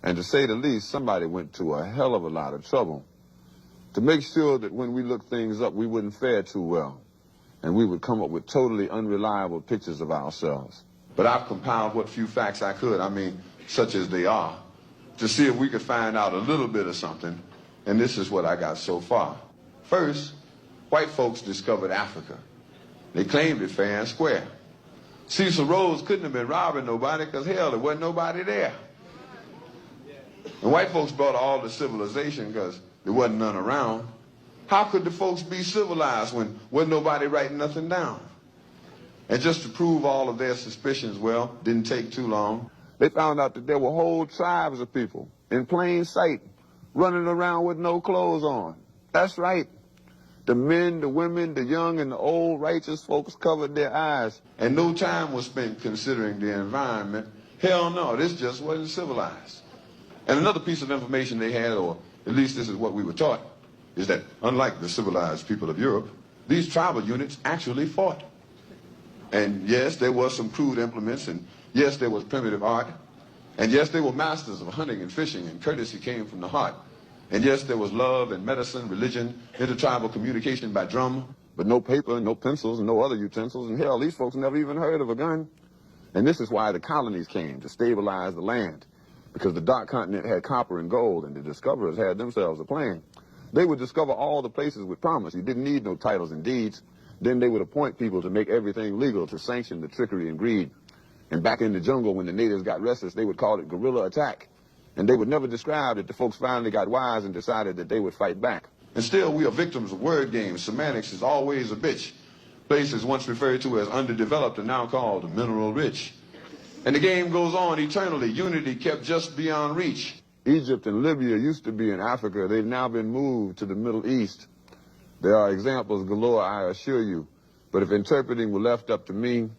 And to say the least, somebody went to a hell of a lot of trouble to make sure that when we looked things up, we wouldn't fare too well, and we would come up with totally unreliable pictures of ourselves. But I've compiled what few facts I could, such as they are, to see if we could find out a little bit of something, and this is what I got so far. First, white folks discovered Africa. They claimed it fair and square. Cecil Rhodes couldn't have been robbing nobody because, hell, there wasn't nobody there. And white folks brought all the civilization because there wasn't none around. How could the folks be civilized when wasn't nobody writing nothing down? And just to prove all of their suspicions, well, didn't take too long. They found out that there were whole tribes of people in plain sight running around with no clothes on. That's right. The men, the women, the young, and the old righteous folks covered their eyes. And no time was spent considering the environment. Hell no, this just wasn't civilized. And another piece of information they had, or at least this is what we were taught, is that unlike the civilized people of Europe, these tribal units actually fought. And yes, there was some crude implements, and yes, there was primitive art, and yes, they were masters of hunting and fishing, and courtesy came from the heart. And yes, there was love and medicine, religion, intertribal communication by drum, but no paper, no pencils, and no other utensils, and hell, these folks never even heard of a gun. And this is why the colonies came, to stabilize the land, because the dark continent had copper and gold, and the discoverers had themselves a plan. They would discover all the places with promise. You didn't need no titles and deeds. Then they would appoint people to make everything legal, to sanction the trickery and greed. And back in the jungle, when the natives got restless, they would call it guerrilla attack. And they would never describe that the folks finally got wise and decided that they would fight back. And still, we are victims of word games. Semantics is always a bitch. Places once referred to as underdeveloped are now called mineral rich. And the game goes on eternally. Unity kept just beyond reach. Egypt and Libya used to be in Africa. They've now been moved to the Middle East. There are examples galore, I assure you. But if interpreting were left up to me,